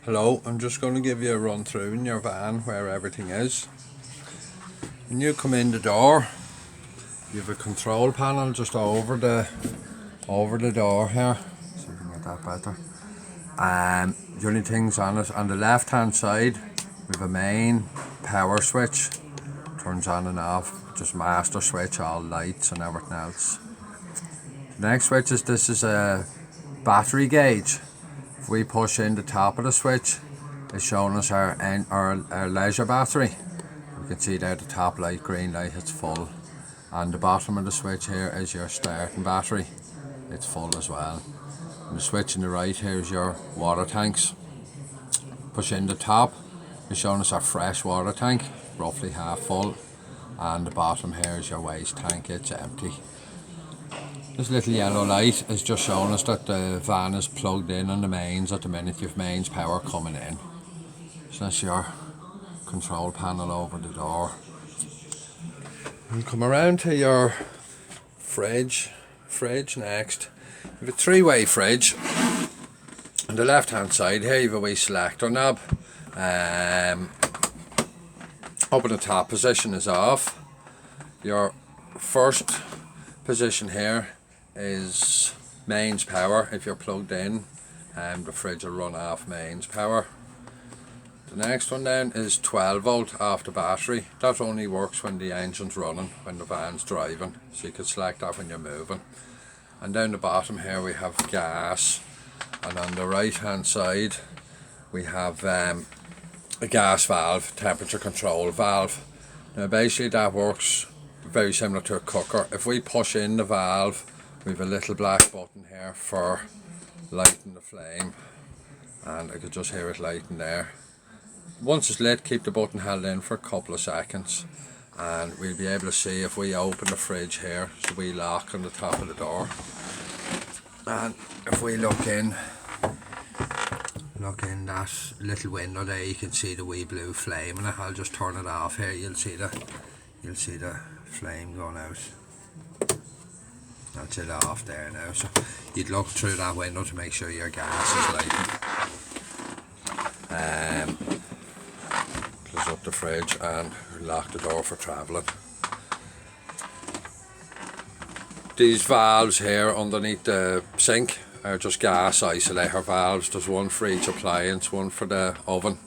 Hello, I'm just going to give you a run through in your van where everything is. When you come in the door, you have a control panel just over the door here. See if we can get that better. The only things on it, on the left hand side, we have a main power switch, turns on and off, just master switch, all lights and everything else. The next switch is, this is a battery gauge. If we push in the top of the switch, it's showing us our leisure battery. You can see there the top light, green light, it's full. And the bottom of the switch here is your starting battery. It's full as well. And the switch on the right here is your water tanks. Push in the top, it's showing us our fresh water tank, roughly half full. And the bottom here is your waste tank, it's empty. This little yellow light is just showing us that the van is plugged in on the mains at the minute. You've mains power coming in. So that's your control panel over the door. And come around to your fridge next. You have a three-way fridge. On the left hand side here you have a wee selector knob. Up in the top position is off. Your first position here is mains power. If you're plugged in, the fridge will run off mains power. The next one down is 12 volt off the battery. That only works when the engine's running, when the van's driving, so you can select that when you're moving. And down the bottom here we have gas, and on the right hand side we have a gas valve, temperature control valve. Now basically that works very similar to a cooker. If we push in the valve, we have a little black button here for lighting the flame, and I could just hear it lighting there. Once it's lit, keep the button held in for a couple of seconds and we'll be able to see if we open the fridge here. So we lock on the top of the door, and if we look in that little window there, you can see the wee blue flame, and I'll just turn it off here. You'll see the flame going out. That's it off there now. So you'd look through that window to make sure your gas is lighting. Close up the fridge and lock the door for travelling. These valves here underneath the sink are just gas isolator valves. There's one for each appliance, one for the oven,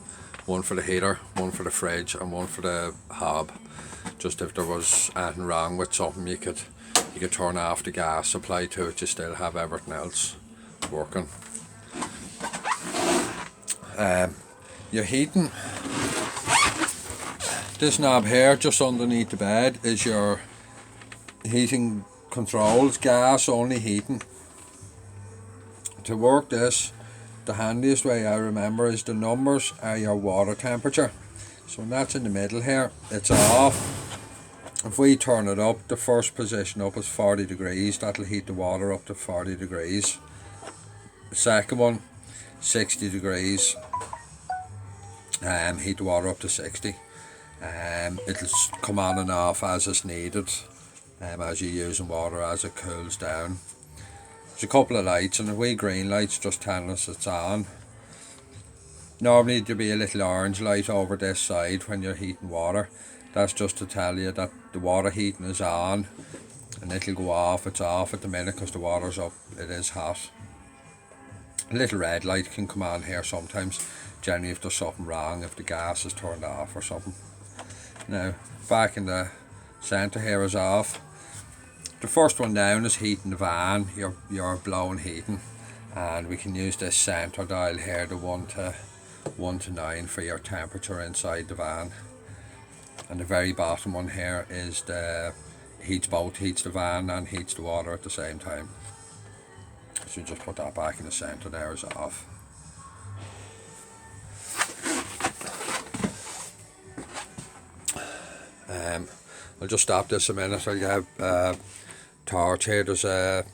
one for the heater, one for the fridge, and one for the hob. Just if there was anything wrong with something, you could turn off the gas supply to it, you still have everything else working. Your heating, this knob here just underneath the bed is your heating controls, gas only heating. To work this, the handiest way I remember is the numbers are your water temperature. So when that's in the middle here, it's off. If we turn it up, the first position up is 40 degrees, that'll heat the water up to 40 degrees. The second one, 60 degrees, heat the water up to 60. It'll come on and off as it's needed, as you're using water, as it cools down. There's a couple of lights, and the wee green lights just telling us it's on. Normally there'll be a little orange light over this side when you're heating water. That's just to tell you that the water heating is on, and it'll go off. It's off at the minute because the water's up, it is hot. A little red light can come on here sometimes, generally if there's something wrong, if the gas is turned off or something. Now back in the centre here is off. The first one down is heating the van, your blown heating, and we can use this centre dial here, the 1 to 9 for your temperature inside the van. And the very bottom one here is the heats the van and heats the water at the same time. So you just put that back in the centre there is off. I'll just stop this a minute. I'll get a torch here. There's a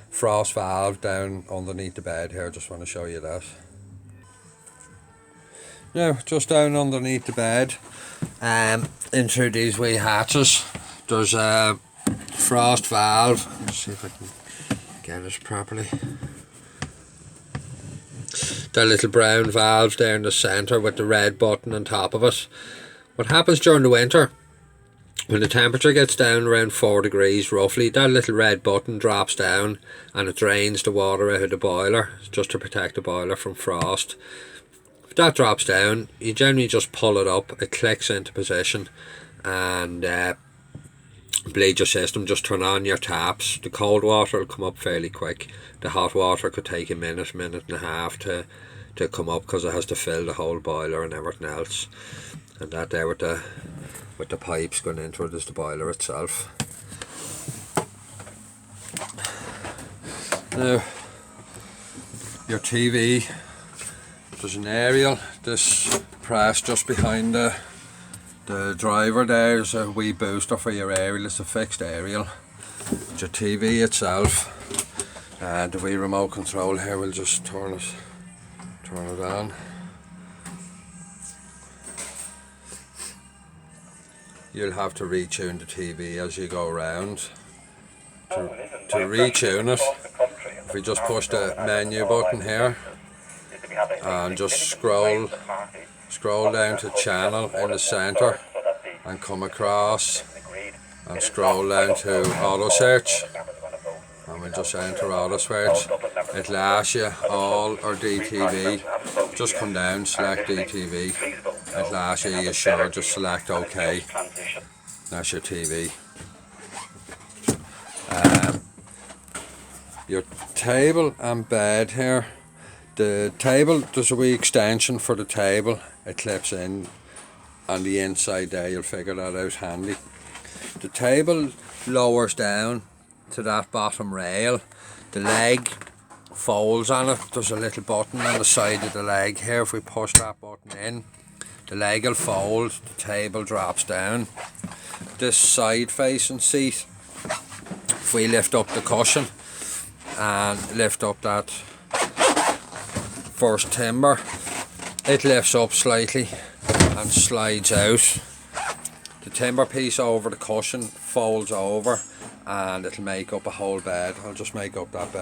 frost valve down underneath the bed here. Just want to show you that. Now, just down underneath the bed, in through these wee hatches, there's a frost valve. Let's see if I can get it properly. the little brown valves there in the centre with the red button on top of it. What happens during the winter, when the temperature gets down around 4 degrees roughly, that little red button drops down and it drains the water out of the boiler, just to protect the boiler from frost. If that drops down, you generally just pull it up, it clicks into position, and bleed your system. Just turn on your taps. The cold water will come up fairly quick. The hot water could take a minute and a half to come up, because it has to fill the whole boiler and everything else. And that there with the pipes going into it is the boiler itself. Now, your TV, there's an aerial. This press just behind the driver there's a wee booster for your aerial. It's a fixed aerial. Your TV itself, and the wee remote control here, we'll just turn it on. You'll have to retune the TV as you go around. To retune it, if we just push the menu button here and just scroll down to channel in the centre and come across and scroll down to auto search, and we'll just enter auto search. It'll ask you all or DTV. Just come down, select DTV. It'll ask you, you sure, just select OK. That's your TV. Your table and bed here. The table, there's a wee extension for the table. It clips in on the inside there. You'll figure that out handy. The table lowers down to that bottom rail. The leg folds on it. There's a little button on the side of the leg here. If we push that button in, the leg will fold, the table drops down. This side facing seat, if we lift up the cushion and lift up that first timber, it lifts up slightly and slides out. The timber piece over the cushion folds over and it'll make up a whole bed. I'll just make up that bed.